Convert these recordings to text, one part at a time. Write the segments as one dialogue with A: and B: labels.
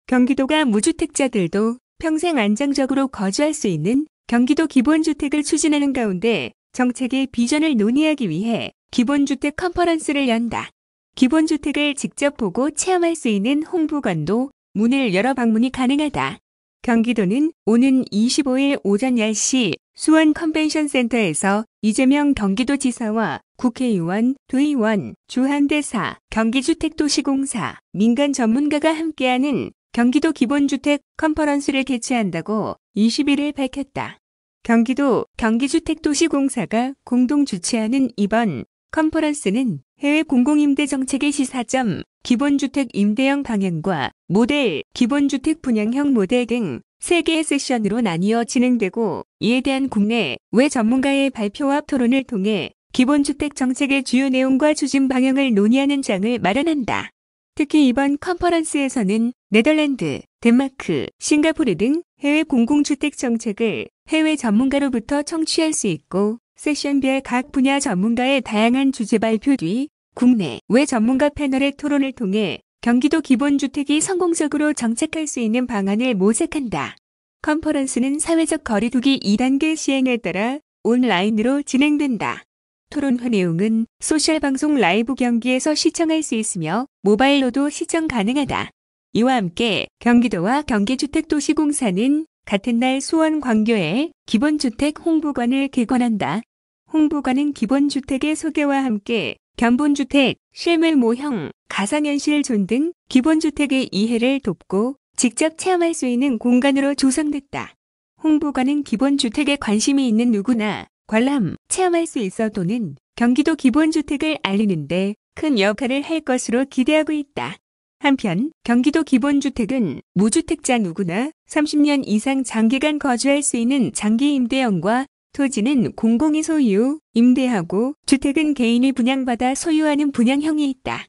A: 경기도가 무주택자들도 평생 안정적으로 거주할 수 있는 경기도 기본주택을 추진하는 가운데 정책의 비전을 논의하기 위해 기본주택 컨퍼런스를 연다. 기본주택을 직접 보고 체험할 수 있는 홍보관도 문을 열어 방문이 가능하다. 경기도는 오는 25일 오전 10시 수원 컨벤션센터에서 이재명 경기도지사와 국회의원, 도의원, 주한대사, 경기주택도시공사, 민간 전문가가 함께하는 경기도 기본주택 컨퍼런스를 개최한다고 21일 밝혔다. 경기도 경기주택도시공사가 공동 주최하는 이번 컨퍼런스는 해외 공공임대 정책의 시사점, 기본주택 임대형 방향과 모델, 기본주택 분양형 모델 등 3개의 세션으로 나뉘어 진행되고 이에 대한 국내 외 전문가의 발표와 토론을 통해 기본주택 정책의 주요 내용과 추진 방향을 논의하는 장을 마련한다. 특히 이번 컨퍼런스에서는 네덜란드, 덴마크, 싱가포르 등 해외 공공주택 정책을 해외 전문가로부터 청취할 수 있고 세션별 각 분야 전문가의 다양한 주제 발표 뒤 국내 외 전문가 패널의 토론을 통해 경기도 기본주택이 성공적으로 정착할 수 있는 방안을 모색한다. 컨퍼런스는 사회적 거리두기 2단계 시행에 따라 온라인으로 진행된다. 토론회 내용은 소셜방송 라이브 경기에서 시청할 수 있으며 모바일로도 시청 가능하다. 이와 함께 경기도와 경기주택도시공사는 같은 날 수원 광교에 기본주택 홍보관을 개관한다. 홍보관은 기본주택의 소개와 함께 견본주택, 실물 모형, 가상현실 존 등 기본주택의 이해를 돕고 직접 체험할 수 있는 공간으로 조성됐다. 홍보관은 기본주택에 관심이 있는 누구나 관람, 체험할 수 있어 도는 경기도 기본주택을 알리는 데 큰 역할을 할 것으로 기대하고 있다. 한편 경기도 기본주택은 무주택자 누구나 30년 이상 장기간 거주할 수 있는 장기 임대형과 토지는 공공이 소유, 임대하고 주택은 개인이 분양받아 소유하는 분양형이 있다.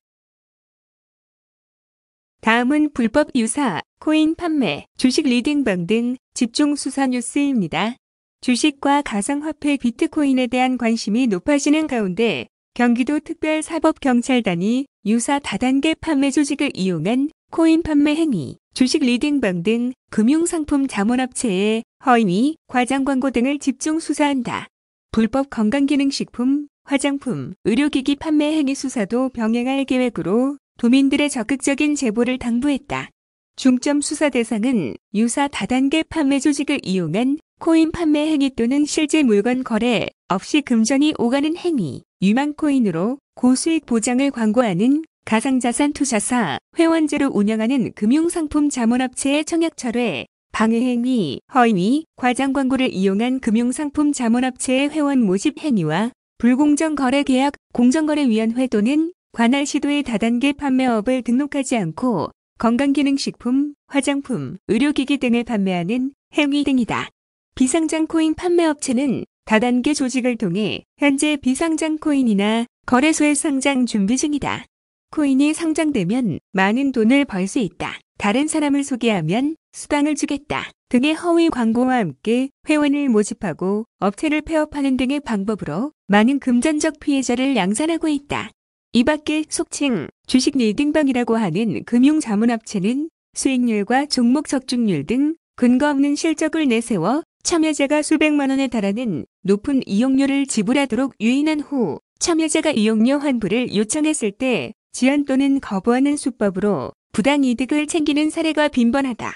A: 다음은 불법 유사, 코인 판매, 주식 리딩방 등 집중 수사 뉴스입니다. 주식과 가상화폐 비트코인에 대한 관심이 높아지는 가운데 경기도 특별사법경찰단이 유사 다단계 판매 조직을 이용한 코인 판매 행위, 주식 리딩방 등 금융상품 자문업체의 허위, 과장 광고 등을 집중 수사한다. 불법 건강기능식품, 화장품, 의료기기 판매 행위 수사도 병행할 계획으로 도민들의 적극적인 제보를 당부했다. 중점 수사 대상은 유사 다단계 판매 조직을 이용한 코인 판매 행위 또는 실제 물건 거래 없이 금전이 오가는 행위, 유망코인으로 고수익 보장을 광고하는 가상자산 투자사, 회원제로 운영하는 금융상품 자문업체의 청약철회, 방해행위, 허위, 과장 광고를 이용한 금융상품 자문업체의 회원 모집 행위와 불공정 거래 계약, 공정거래위원회 또는 관할 시도의 다단계 판매업을 등록하지 않고 건강기능식품, 화장품, 의료기기 등을 판매하는 행위 등이다. 비상장 코인 판매업체는 다단계 조직을 통해 현재 비상장 코인이나 거래소에 상장 준비 중이다. 코인이 상장되면 많은 돈을 벌 수 있다. 다른 사람을 소개하면 수당을 주겠다. 등의 허위 광고와 함께 회원을 모집하고 업체를 폐업하는 등의 방법으로 많은 금전적 피해자를 양산하고 있다. 이 밖에 속칭 주식 리딩방이라고 하는 금융자문업체는 수익률과 종목 적중률 등 근거 없는 실적을 내세워 참여자가 수백만 원에 달하는 높은 이용료를 지불하도록 유인한 후 참여자가 이용료 환불을 요청했을 때 지연 또는 거부하는 수법으로 부당이득을 챙기는 사례가 빈번하다.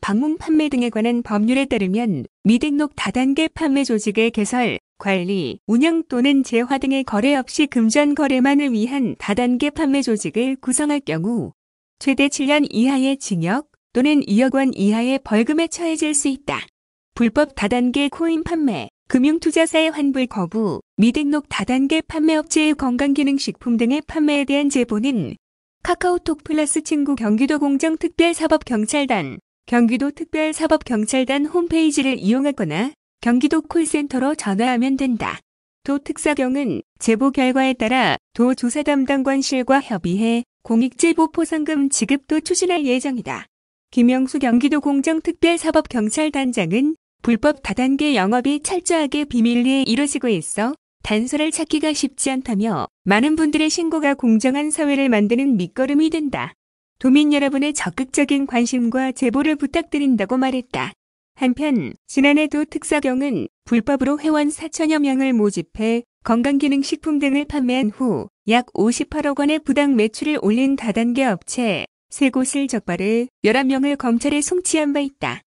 A: 방문 판매 등에 관한 법률에 따르면 미등록 다단계 판매 조직의 개설, 관리, 운영 또는 재화 등의 거래 없이 금전 거래만을 위한 다단계 판매 조직을 구성할 경우 최대 7년 이하의 징역 또는 2억 원 이하의 벌금에 처해질 수 있다. 불법 다단계 코인 판매, 금융투자사의 환불 거부, 미등록 다단계 판매업체의 건강기능식품 등의 판매에 대한 제보는 카카오톡 플러스 친구 경기도 공정특별사법경찰단, 경기도 특별사법경찰단 홈페이지를 이용하거나 경기도 콜센터로 전화하면 된다. 도 특사경은 제보 결과에 따라 도 조사 담당관실과 협의해 공익제보 포상금 지급도 추진할 예정이다. 김영수 경기도 공정특별사법경찰단장은 불법 다단계 영업이 철저하게 비밀리에 이뤄지고 있어 단서를 찾기가 쉽지 않다며 많은 분들의 신고가 공정한 사회를 만드는 밑거름이 된다. 도민 여러분의 적극적인 관심과 제보를 부탁드린다고 말했다. 한편 지난해 도 특사경은 불법으로 회원 4천여 명을 모집해 건강기능식품 등을 판매한 후 약 58억 원의 부당 매출을 올린 다단계 업체 3곳을 적발해 11명을 검찰에 송치한 바 있다.